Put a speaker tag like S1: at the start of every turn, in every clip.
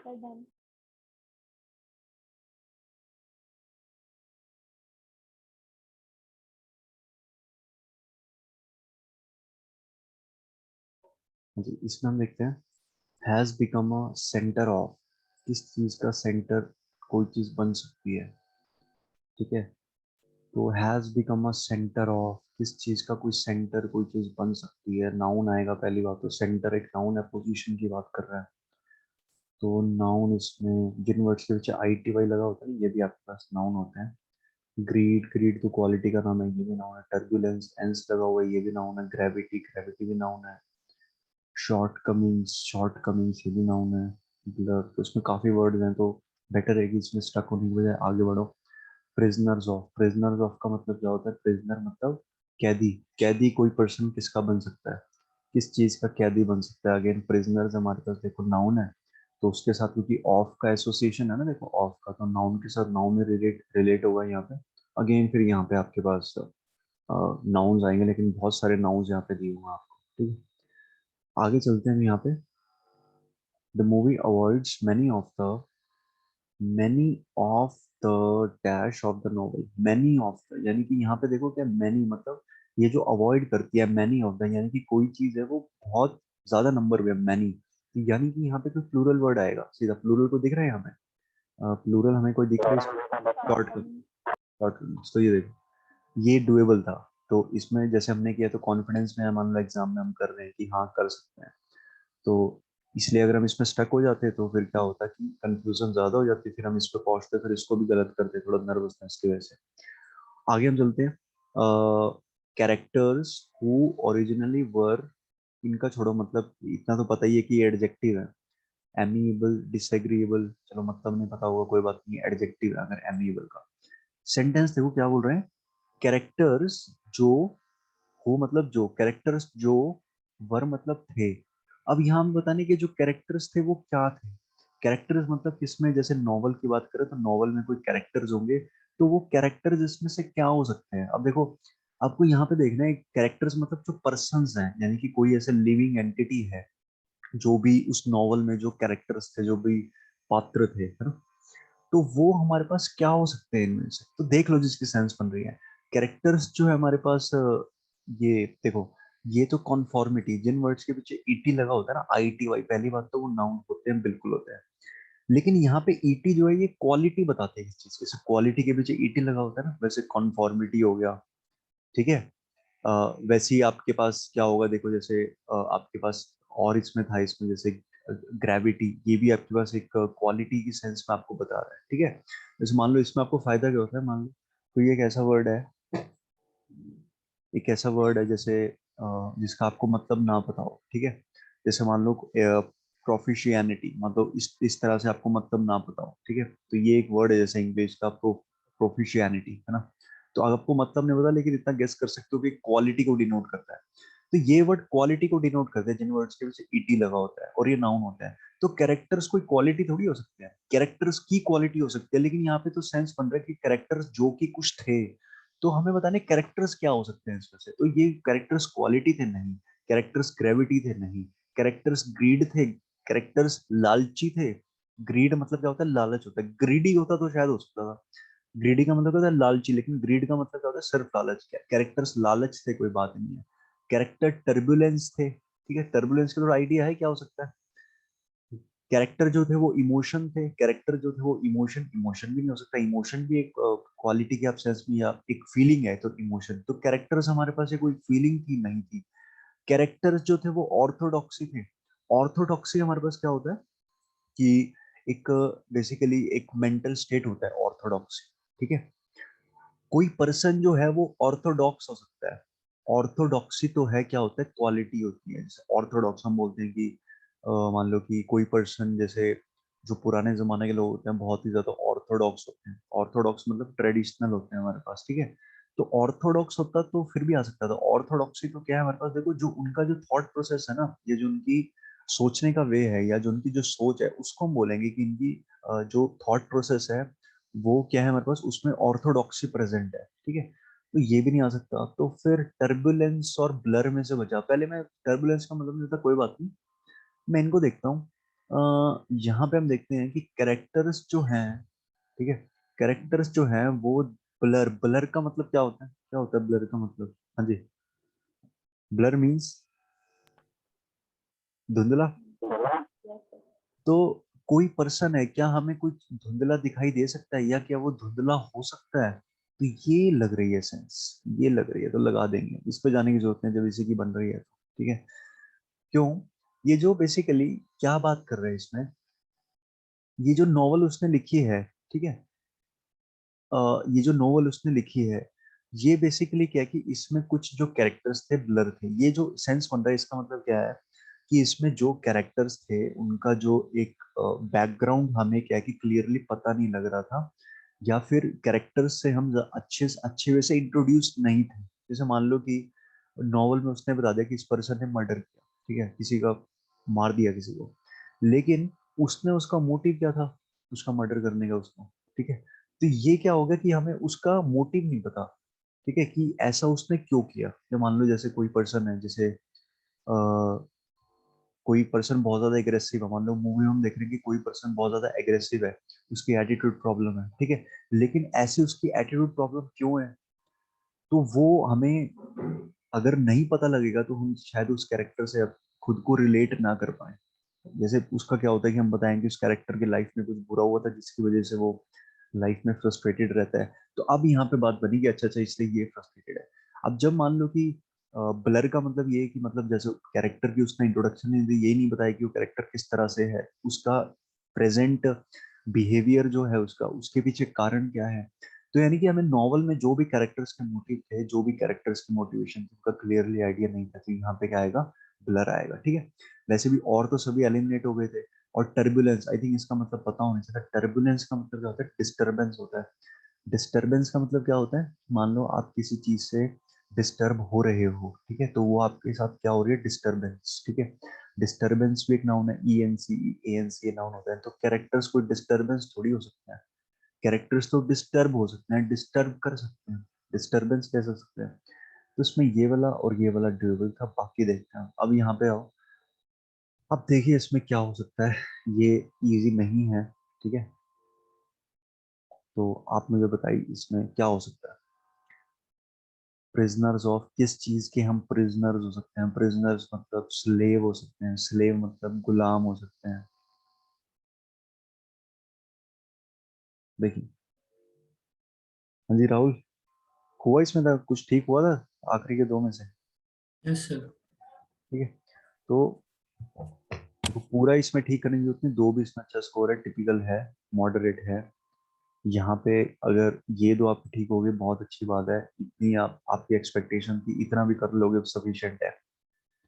S1: Sir done.
S2: जी, इसमें हम देखते हैं has become a centre of, किस चीज का सेंटर कोई चीज बन सकती है। ठीक है, तो has become a centre of, किस चीज का कोई सेंटर कोई चीज बन सकती है। नाउन आएगा पहली बात, तो सेंटर एक नाउन है, पोजीशन की बात कर रहा है। तो नाउन इसमें जिन वर्ड्स के पीछे आई टी वाई लगा होता है ये भी आपके पास नाउन होते हैं। ग्रीड, ग्रीड तो क्वालिटी का नाम है, ये भी नाउन है। टर्बुलेंस, एंस लगा हुआ है, ये भी नाउन है। ग्रेविटी, ग्रेविटी भी नाउन है। शॉर्ट कमिंग्स, शॉर्ट कमिंग्स ये भी नाउन है। ब्लर, तो इसमें काफी वर्ड्स हैं, तो बेटर है कि इसमें स्टक होने की बजाय आगे बढ़ो। प्रिजनर्स ऑफ, प्रिजनर्स ऑफ का मतलब क्या होता है? प्रिजनर मतलब कैदी। कैदी कोई पर्सन किसका बन सकता है, किस चीज का कैदी बन सकता है। अगेन प्रिजनर्स हमारे पास देखो नाउन है, तो उसके साथ क्योंकि ऑफ का एसोसिएशन है ना, देखो ऑफ का, तो नाउन के साथ नाउन में रिलेट रिलेट होगा यहाँ पे। अगेन फिर यहाँ पे आपके पास नाउन्स आएंगे, लेकिन बहुत सारे नाउन्स यहाँ पे दिए हुए हैं आपको। ठीक है, आगे चलते हैं हम यहाँ पे। The movie avoids many of the dash of the novel. Many of the यानी कि यहाँ पे देखो क्या, मैनी मतलब ये जो अवॉइड करती है, मैनी ऑफ द यानी कि कोई चीज है वो बहुत ज्यादा नंबर में मैनी, यानी कि यहाँ पे कोई प्लूरल वर्ड आएगा सीधा। प्लूरल को दिख रहा है यहाँ पे? प्लूरल हमें कोई दिख रहा है इसमें? शॉर्ट कर, शॉर्ट कर, तो ये देखो, ये डुएबल था। तो इसमें जैसे हमने किया, तो कॉन्फिडेंस में मान लो एग्जाम में हम कर रहे हैं कि हाँ कर सकते हैं, तो इसलिए अगर हम इसमें स्टक हो जाते तो फिर क्या होता कि कंफ्यूजन ज्यादा हो जाती, फिर हम इस पे पहुंचते, फिर इसको भी गलत करते थोड़ा नर्वसनेस की वजह से। आगे हम चलते हैं। कैरेक्टर्स हु ओरिजिनली वर, इनका छोड़ो, मतलब इतना तो पता ही है कि ये एडजेक्टिव है। एमिएबल, डिसएग्रीएबल, चलो मतलब नहीं पता होगा, कोई बात नहीं, एडजेक्टिव है अगर एमिएबल का। सेंटेंस देखो क्या बोल रहे हैं। कैरेक्टर्स जो, हो मतलब जो, कैरेक्टर्स जो, वर मतलब थे। अब यहाँ हम बताने के जो कैरेक्टर्स थे वो क्या थे। कैरेक्टर्स मतलब किसमें, जैसे नॉवल की बात करें तो नॉवल में कोई कैरेक्टर्स होंगे, तो वो कैरेक्टर्स इसमें से क्या हो सकते हैं। अब देखो, आपको यहाँ पे देखना है कैरेक्टर्स मतलब जो पर्सन्स हैं, यानी कि कोई ऐसे लिविंग एंटिटी है जो भी उस नॉवल में जो कैरेक्टर्स थे, जो भी पात्र थे, है ना, तो वो हमारे पास क्या हो सकते हैं इनमें से, तो देख लो जिसकी सेंस बन रही है। कैरेक्टर्स जो है हमारे पास, ये देखो, ये तो कॉन्फॉर्मिटी, जिन वर्ड्स के पीछे ईटी लगा होता है ना, आई टी वाई, पहली बात तो वो नाउन होते हैं, बिल्कुल होते हैं। लेकिन यहाँ पे ईटी जो है ये क्वालिटी बताते हैं किस चीज की, जैसे क्वालिटी के पीछे ईटी लगा होता है ना, वैसे कॉन्फॉर्मिटी हो गया। ठीक है, वैसे ही आपके पास क्या होगा, देखो जैसे आपके पास और इसमें था, इसमें जैसे ग्रेविटी, ये भी आपके पास एक क्वालिटी की सेंस में आपको बता रहा है। ठीक है, जैसे मान लो इसमें आपको फायदा क्या होता है, मान लो तो ये एक ऐसा वर्ड है, एक ऐसा वर्ड है जैसे जिसका आपको मतलब ना पता हो। ठीक है, जैसे मान लो प्रोफिशियनिटी, मतलब इस तरह से आपको मतलब ना पता हो। ठीक है, तो ये एक वर्ड है जैसे इंग्लिश का प्रोफिशियनिटी, है ना। तो आपको मतलब नहीं पता, लेकिन इतना गेस कर सकते हो कि क्वालिटी को डिनोट करता है। तो ये वर्ड क्वालिटी को डिनोट करते हैं जिन वर्ड्स के पीछे ईटी लगा होता है, और ये नाउन होता है। तो कैरेक्टर्स कोई क्वालिटी थोड़ी हो सकते हैं, कैरेक्टर्स की क्वालिटी हो सकती है, लेकिन यहाँ पे तो सेंस बन रहा है कि कैरेक्टर्स जो कि कुछ थे, तो हमें बताने कैरेक्टर्स क्या हो सकते हैं इसमें से। तो ये कैरेक्टर्स क्वालिटी थे नहीं, कैरेक्टर्स ग्रेविटी थे नहीं, कैरेक्टर्स ग्रीड थे, कैरेक्टर्स लालची थे। ग्रीड मतलब क्या होता है, लालच होता है। ग्रीडी होता तो शायद हो सकता था, ग्रीडी का मतलब होता है लालची, लेकिन ग्रीड का मतलब क्या होता है, सिर्फ लालच। कैरेक्टर्स लालच थे, कोई बात नहीं है। कैरेक्टर टर्बुलेंस थे। ठीक है, टर्बुलेंस का थोड़ा आइडिया है क्या हो सकता है। कैरेक्टर जो थे वो इमोशन थे, कैरेक्टर जो थे वो इमोशन, इमोशन भी नहीं हो सकता, इमोशन भी एक क्वालिटी के आप सेंस में, या एक फीलिंग है तो इमोशन। तो कैरेक्टर्स हमारे पास कोई फीलिंग थी नहीं थी। कैरेक्टर्स जो थे वो ऑर्थोडॉक्सी थे। ऑर्थोडॉक्सी हमारे पास क्या होता है कि एक बेसिकली एक मेंटल स्टेट होता है ऑर्थोडॉक्सी। ठीक है, कोई पर्सन जो है वो ऑर्थोडॉक्स हो सकता है। ऑर्थोडॉक्सी तो है क्या होता है, क्वालिटी होती है। जैसे ऑर्थोडॉक्स हम बोलते हैं कि मान लो कि कोई पर्सन, जैसे जो पुराने जमाने के लोग होते हैं बहुत ही ज्यादा ऑर्थोडॉक्स होते हैं। ऑर्थोडॉक्स मतलब ट्रेडिशनल होते हैं हमारे पास। ठीक है, तो ऑर्थोडॉक्स होता तो फिर भी आ सकता था। ऑर्थोडॉक्सी तो क्या है हमारे पास, देखो जो उनका जो थॉट प्रोसेस है ना, ये जो उनकी सोचने का वे है, या जो उनकी जो सोच है, उसको हम बोलेंगे कि इनकी जो थॉट प्रोसेस है वो क्या है हमारे पास, उसमें ऑर्थोडॉक्सी प्रेजेंट है। ठीक है, तो ये भी नहीं आ सकता। तो फिर टर्बुलेंस और ब्लर में से बचा, पहले मैं टर्बुलेंस का मतलब नहीं था, कोई बात नहीं, मैं इनको देखता हूँ। यहाँ पे हम देखते हैं कि कैरेक्टर्स जो हैं, ठीक है, कैरेक्टर्स जो हैं वो ब्लर, ब्लर का मतलब क्या होता है, क्या होता है ब्लर का मतलब? हाँ जी, ब्लर मीन्स धुंधला। तो कोई पर्सन है, क्या हमें कुछ धुंधला दिखाई दे सकता है, या क्या वो धुंधला हो सकता है? तो ये लग रही है सेंस, ये लग रही है तो लगा देंगे, इस पे जाने की जरूरत नहीं जब इसी की बन रही है तो, ठीक है। क्यों? ये जो बेसिकली क्या बात कर रहे हैं इसमें, ये जो नॉवल उसने लिखी है, ठीक है, ये जो नोवेल उसने लिखी है, ये बेसिकली क्या है कि इसमें कुछ जो कैरेक्टर्स थे ब्लर थे। ये जो सेंस बन रहा है इसका मतलब क्या है कि इसमें जो कैरेक्टर्स थे उनका जो एक बैकग्राउंड हमें क्या है कि क्लियरली पता नहीं लग रहा था, या फिर कैरेक्टर्स से हम अच्छे अच्छे वैसे इंट्रोड्यूस नहीं थे। जैसे मान लो कि नॉवल में उसने बता दिया कि इस पर्सन ने मर्डर किया, ठीक है, किसी का मार दिया किसी को, लेकिन उसने उसका मोटिव क्या था उसका मर्डर करने का उसको, ठीक है। तो ये क्या होगा कि हमें उसका मोटिव नहीं पता, ठीक है, कि ऐसा उसने क्यों किया। या मान लो जैसे कोई पर्सन है, जैसे कोई पर्सन बहुत ज्यादा एग्रेसिव है, मान लो मूवी में हम देख रहे हैं कि कोई पर्सन बहुत ज्यादा एग्रेसिव है, उसकी एटीट्यूड प्रॉब्लम है, ठीक है, लेकिन ऐसी उसकी एटीट्यूड प्रॉब्लम क्यों है, तो वो हमें अगर नहीं पता लगेगा तो हम शायद उस कैरेक्टर से खुद को रिलेट ना कर पाए। जैसे उसका क्या होता है कि हम बताएं कि उस कैरेक्टर की लाइफ में कुछ बुरा हुआ था जिसकी वजह से वो लाइफ में फ्रस्ट्रेटेड रहता है, तो अब यहाँ पे बात बनी कि अच्छा अच्छा इसलिए ये फ्रस्ट्रेटेड है। अब जब मान लो कि ब्लर का मतलब ये है कि मतलब जैसे कैरेक्टर की उसने इंट्रोडक्शन नहीं दी, ये नहीं बताया कि वो कैरेक्टर किस तरह से है, उसका प्रेजेंट बिहेवियर जो है उसका, उसके पीछे कारण क्या है। तो यानी कि हमें नॉवल में जो भी कैरेक्टर्स के मोटिव थे, जो भी कैरेक्टर्स की मोटिवेशन थी, उनका क्लियरली आइडिया नहीं था, तो यहाँ पे क्या आएगा, ब्लर आएगा, ठीक है। वैसे भी और तो सभी एलिमिनेट हो गए थे। और टर्बुलेंस, आई थिंक इसका मतलब पता होना चाहिए, टर्बुलेंस का मतलब क्या होता है, डिस्टरबेंस होता है। डिस्टरबेंस का मतलब क्या होता है, मान लो आप किसी चीज से डिस्टर्ब हो रहे हो, ठीक है, तो वो आपके साथ क्या हो रही है, डिस्टरबेंस, ठीक है। डिस्टरबेंस भी एक नाउन है, E N C, A N C noun होता है। तो कैरेक्टर्स कोई डिस्टरबेंस थोड़ी हो सकता है, कैरेक्टर्स तो डिस्टर्ब हो सकते हैं, डिस्टर्ब कर सकते हैं, डिस्टरबेंस कैसे हो सकते हैं। तो इसमें ये वाला और ये वाला ड्यूरेबल था, बाकी देखते हैं। अब यहाँ पे आओ, अब देखिए इसमें क्या हो सकता है, ये इजी नहीं है, ठीक है, तो आप मुझे बताइए इसमें क्या हो सकता है। प्रिजनर्स ऑफ किस चीज के हम प्रिजनर्स हो सकते हैं, प्रिजनर्स मतलब स्लेव हो सकते हैं, स्लेव मतलब गुलाम हो सकते हैं। देखिए, हाँ जी राहुल, हुआ इसमें था कुछ ठीक हुआ था आखिरी के दो में से?
S1: Yes sir.
S2: ठीक है, तो पूरा इसमें ठीक करने की जरूरत नहीं, दो भी इसमें अच्छा स्कोर है, टिपिकल है, मॉडरेट है। यहाँ पे अगर ये दो आपके ठीक हो गए बहुत अच्छी बात है, इतनी आप आपकी एक्सपेक्टेशन थी, इतना भी कर लोगे सफिशिएंट है,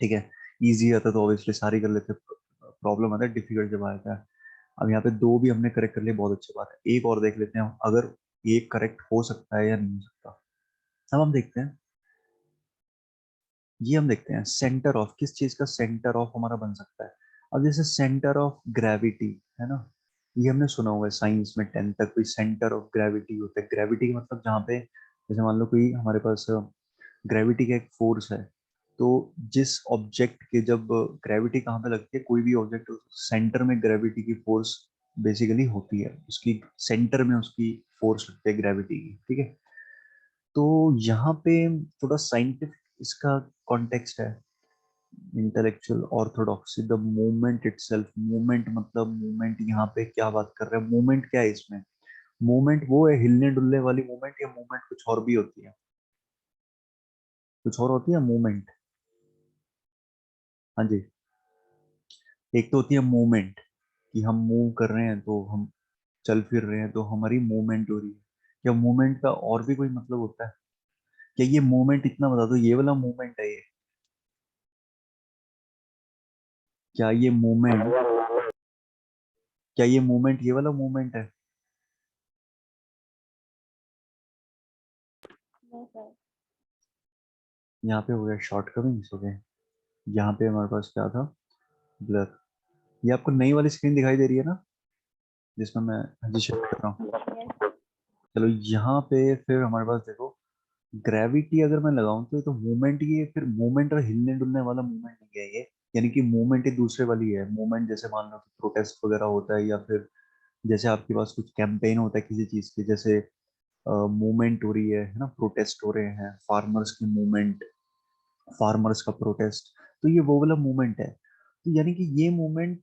S2: ठीक है। इजी आता तो ऑब्वियसली सारी कर लेते, प्रॉब्लम आता है डिफिकल्ट जब आता है। अब यहाँ पे दो भी हमने करेक्ट कर लिए, बहुत अच्छी बात है। एक और देख लेते हैं अगर एक करेक्ट हो सकता है या नहीं हो सकता। अब हम देखते हैं, ये हम देखते हैं सेंटर ऑफ किस चीज का सेंटर ऑफ हमारा बन सकता है। अब जैसे सेंटर ऑफ ग्रेविटी है ना, ये हमने सुना हुआ है साइंस में, 10th तक कोई सेंटर ऑफ ग्रेविटी होता है। ग्रेविटी का मतलब जहाँ पे, जैसे मान लो कोई हमारे पास ग्रेविटी का एक फोर्स है, तो जिस ऑब्जेक्ट के जब ग्रेविटी कहाँ पे लगती है, कोई भी ऑब्जेक्ट सेंटर में ग्रेविटी की फोर्स बेसिकली होती है, उसकी सेंटर में उसकी फोर्स लगती है ग्रेविटी की, ठीक है। तो यहाँ पे थोड़ा साइंटिफिक इसका कॉन्टेक्स्ट है, intellectual orthodoxy, the movement itself. Movement मतलब मूवमेंट, यहाँ पे क्या बात कर रहे हैं, मूवमेंट क्या है इसमें, मूवमेंट वो है हिलने डुलने वाली मूवमेंट, या मूवमेंट कुछ और भी होती है, कुछ और होती है मूवमेंट? हाँ जी, एक तो होती है मूवमेंट कि हम मूव कर रहे हैं, तो हम चल फिर रहे हैं तो हमारी मूवमेंट हो रही है। क्या मूवमेंट का और भी कोई मतलब होता है? क्या ये मूवमेंट, इतना बता दो, ये वाला मूवमेंट है ये? क्या ये मूवमेंट, क्या ये मूवमेंट ये वाला मूवमेंट है? यहाँ पे हो गया शॉर्टकमिंग्स हो गए, यहाँ पे हमारे पास क्या था, ब्लर। ये आपको नई वाली स्क्रीन दिखाई दे रही है ना, जिसमें मैं हाँ जी शिफ्ट कर रहा हूँ। चलो यहाँ पे फिर हमारे पास देखो, ग्रेविटी अगर मैं लगाऊं तो ये तो मूवमेंट, ये फिर मूवमेंट और हिलने डुलने वाला मूवमेंट नहीं है यानी कि मूवमेंट ही दूसरे वाली है। मूवमेंट जैसे मान लो कि प्रोटेस्ट वगैरह होता है, या फिर जैसे आपके पास कुछ कैंपेन होता है किसी चीज की, जैसे मूवमेंट हो रही है ना, प्रोटेस्ट हो रहे हैं, फार्मर्स की मूवमेंट, फार्मर्स का प्रोटेस्ट, तो ये वो वाला मूवमेंट है। तो यानी कि ये मूवमेंट